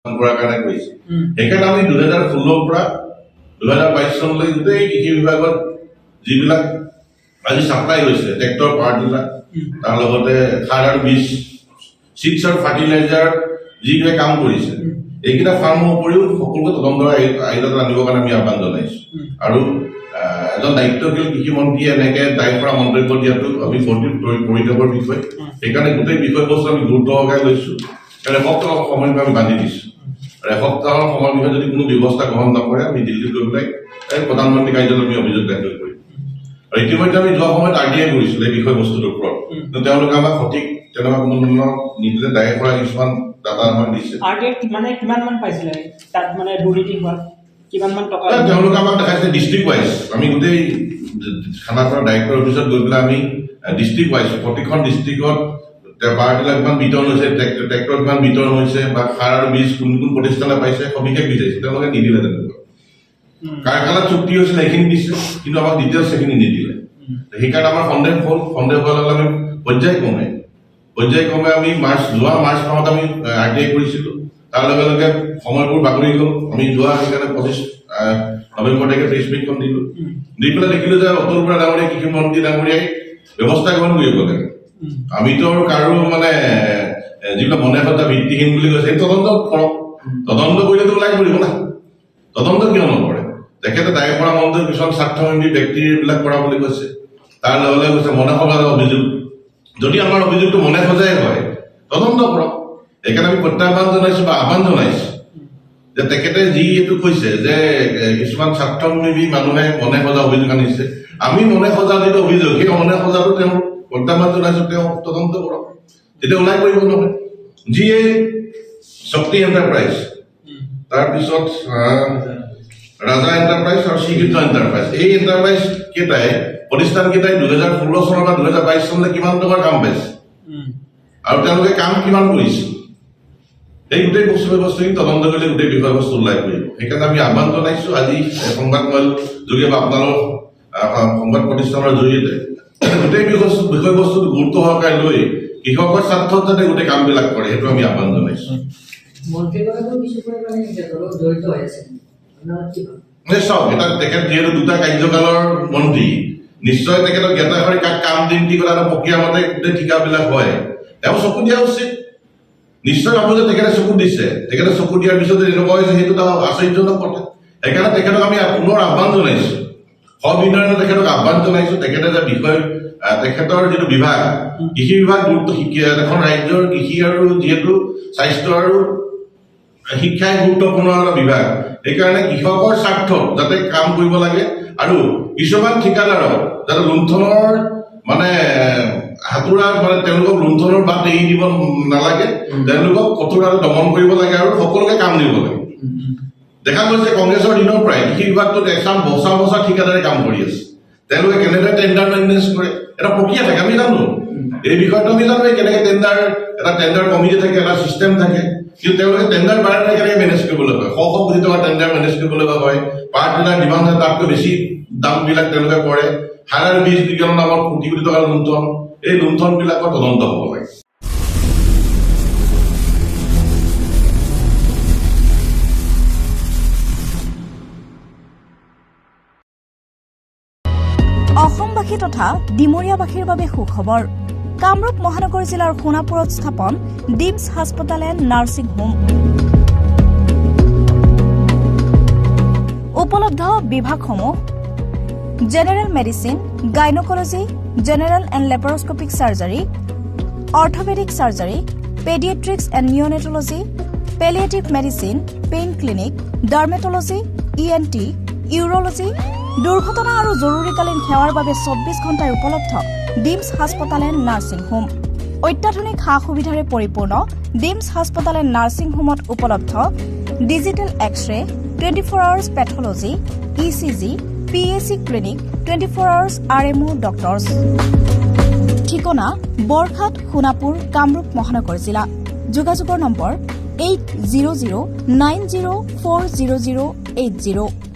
কৰাৰ কাৰণে কৰিছে সেইকাৰণে আমি 2016 পৰা 2022 চনলৈ গোটেই কৃষি বিভাগত যিবিলাক আজি ছাপ্লাই হৈছে ট্ৰেক্টৰ পাৱাৰ টিলাৰ তাৰ লগতে সাৰ আৰু বীজ চিডছ আৰু ফাৰ্টিলাইজাৰ যিবিলাক কাম কৰিছে এইকেইটা ফাৰ্মৰ উপৰিও সকলোকে তদন্তৰ আয়োগত আনিবৰ কাৰণে আমি আহ্বান জনাইছো আৰু এজন দায়িত্বশীল কৃষি মন্ত্ৰীয়ে এনেকে দায়ী কৰা মন্তব্য দিয়াটো আমি পৰিতাপৰ বিষয় সেইকাৰণে গোটেই বিষয়বস্তু আমি গুৰুত্ব সহকাৰে লৈছো আৰু এসপ্তাহৰ সময় আমি বান্ধি দিছো আৰু এসপ্তাহৰ সময়ৰ বিষয়ে যদি কোনো ব্যৱস্থা গ্ৰহণ নকৰে আমি দিল্লীত গৈ পেলাই প্ৰধানমন্ত্ৰী কাৰ্যালয়ত আমি অভিযোগ দাখিল কৰিম আৰু ইতিমধ্যে আমি যোৱা সময়ত RTI কৰিছিলো এই বিষয়বস্তুটোৰ ওপৰত কিন্তু তেওঁলোকে আমাক সঠিক তেনেকুৱা কোনো ধৰণৰ নিদিলে দায়ী কৰা কিছুমান ডাটা আমাক দিছে মানে কিমান মান পাইছিলে তাত মানে দুৰ্নীতি হোৱা কিমান মান টকা তেওঁলোকে আমাক দেখাইছে ডিষ্ট্ৰিক্ট ৱাইজ আমি গোটেই খানাপাৰা ডাইৰেক্টৰ অফিচত গৈ পেলাই আমি ডিষ্ট্ৰিক্ট ৱাইজ প্ৰতিখন ডিষ্ট্ৰিক্টত পাৱাৰ টিলাৰ কিমান বিতৰণ হৈছে ট্ৰেক্টৰ কিমান বিতৰণ হৈছে বা সাৰ আৰু বীজ কোন কোন প্ৰতিষ্ঠানে পাইছে সবিশেষ বিচাৰিছে তেওঁলোকে নিদিলে তেনেকুৱা কাৰখানাত চুক্তি হৈছিল সেইখিনি দিছে কিন্তু আমাক ডিটেইলছ সেইখিনি নিদিলে সেইকাৰণে আমাৰ সন্দেহ হোৱাৰ লগে আমি পৰ্যায়ক্ৰমে আমি যোৱা মাৰ্চ মাহত আমি RTI কৰিছিলো তাৰ লগে লগে সময়বোৰ বাগৰি গ'ল আমি যোৱা সেইকাৰণে 25 নৱেম্বৰ তাৰিখে প্ৰেছ মিটখন দিলো দি পেলাই দেখিলো যে অতুল বৰা ডাঙৰীয়া কৃষি মন্ত্ৰী ডাঙৰীয়াই ব্যৱস্থা গ্ৰহণ কৰিব লাগে আমিতো আৰু কাৰো মানে যিবিলাক মনে সজা ভিত্তিহীন বুলি কৈছে সেই তদন্ত কৰক তদন্ত কৰিলেতো ওলাই পৰিব না তদন্ত কিয় নকৰে তেখেতে দায়ী কৰা মন্ত্ৰী কিছুমান স্বাৰ্থমন্ত্ৰী ব্যক্তিবিলাক কৰা বুলি কৈছে তাৰ লগে লগে কৈছে মনে সজাৰ অভিযোগ যদি আমাৰ অভিযোগটো মনে সজাই হয় তদন্ত কৰক সেইকাৰণে আমি প্ৰত্যাহ্বান জনাইছো বা আহ্বান জনাইছো যে তেখেতে যি এইটো কৈছে যে কিছুমান স্বাৰ্থমন্ত্ৰী মানুহে মনে সজা অভিযোগ আনিছে আমি মনে সজা যিটো অভিযোগ সেই মনে সজাটো তেওঁ প্ৰত্যাহ্বান জনাইছো তেওঁ তদন্ত কৰক তেতিয়া ওলাই পৰিব নহয় যিয়ে শক্তি এণ্টাৰপ্ৰাইজ তাৰপিছত ৰাজা এণ্টাৰপ্ৰাইজ আৰু শ্ৰীকৃষ্ণ এণ্টাৰপ্ৰাইজ এই এণ্টাৰপ্ৰাইজ কেইটাই প্ৰতিষ্ঠান কেইটাই 2016 চনৰ পৰা 2022 চনলৈ কিমান টকাৰ কাম পাইছে আৰু তেওঁলোকে কাম কিমান কৰিছে এই গোটেই বস্তুখিনি তদন্ত কৰিলে গোটেই বিষয়বস্তু ওলাই পৰিব সেইকাৰণে আমি আহ্বান জনাইছো আজি সংবাদমেল যোগে বা আপোনালোক সংবাদ প্ৰতিষ্ঠানৰ জৰিয়তে গোটেই বিষয়বস্তু গুৰুত্ব সহকাৰে লৈ কৃষকৰ স্বাৰ্থত যাতে গোটেই কামবিলাক কৰে সেইটো আমি আহ্বান জনাইছো চাওক এটা তেখেত যিহেতু দুটা কাৰ্যকালৰ মন্ত্ৰী নিশ্চয় তেখেতক গেটা কৰি কাক কাম দিম কি কথা এটা প্ৰক্ৰিয়া মতে গোটেই ঠিকাবিলাক হয় তেওঁ চকু দিয়া উচিত নিশ্চয় ভাবো যে তেখেতে চকু দিছে তেখেতে চকু দিয়াৰ পিছত এনেকুৱা হৈছে সেইটো এটা আশ্চৰ্যজনক কথা সেইকাৰণে তেখেতক আমি পুনৰ আহ্বান জনাইছো সবিনয়নে তেখেতক আহ্বান জনাইছো তেখেতে যে বিষয় তেখেতৰ যিটো বিভাগ কৃষি বিভাগ গুৰুত্ব এখন ৰাজ্যৰ কৃষি আৰু যিহেতু স্বাস্থ্য আৰু শিক্ষাই গুৰুত্বপূৰ্ণ এটা বিভাগ সেইকাৰণে কৃষকৰ স্বাৰ্থত যাতে কাম কৰিব লাগে আৰু কিছুমান ঠিকাদাৰক যাতে লুণ্ঠনৰ মানে হাতুৰাত মানে তেওঁলোকক লুণ্ঠনৰ বাট এৰি দিব নালাগে তেওঁলোকক কঠোৰভাৱে দমন কৰিব লাগে আৰু সকলোকে কাম দিব লাগে দেখা গৈছে কংগ্ৰেছৰ দিনৰ পৰাই কৃষি বিভাগটোত এচাম বচা ঠিকাদাৰে কাম কৰি আছে তেওঁলোকে কেনেদৰে টেণ্ডাৰ মেনেজ কৰে এটা প্ৰক্ৰিয়া থাকে আমি জানো এই বিষয়টো আমি জানো কেনেকে এটা টেণ্ডাৰ কমিটি থাকে এটা চিষ্টেম থাকে কিন্তু তেওঁলোকে টেণ্ডাৰ বাৰে কেনেকে মেনেজ কৰিব লগা হয় শ কোটি টকা টেণ্ডাৰ মেনেজ কৰিব লগা হয় পাৱাৰ টিলাৰ ডিমাণ্ড হয় তাতকৈ বেছি দামবিলাক তেওঁলোকে কৰে সাৰ আৰু বীজ বিজ্ঞানৰ নামত কোটি কোটি টকাৰ লুণ্ঠন এই লুণ্ঠনবিলাকৰ তদন্ত হ'ব লাগে অসমবাসী তথা ডিমৰীয়াবাসীৰ বাবে সুখবৰ কামৰূপ মহানগৰ জিলাৰ সোণাপুৰত স্থাপন ডিমছ হাস্পতাল এণ্ড নাৰ্ছিং হোম উপলব্ধ বিভাগসমূহ general medicine gynaecology general and laparoscopic surgery orthopaedic surgery paediatrics and neonatology palliative medicine pain clinic dermatology ENT urology দুৰ্ঘটনা আৰু জৰুৰীকালীন সেৱাৰ বাবে 24 ঘণ্টাই উপলব্ধ ডিমছ হাস্পতাল এণ্ড নাৰ্ছিং হোম অত্যাধুনিক সা সুবিধাৰে পৰিপূৰ্ণ ডিমছ হাস্পতাল এণ্ড নাৰ্ছিং হোমত উপলব্ধ digital X-ray 24 hours pathology ECG PAC clinic 24 hours RMO doctors ঠিকনা বৰঘাট সোণাপুৰ কামৰূপ মহানগৰ জিলা যোগাযোগৰ নম্বৰ 8009040080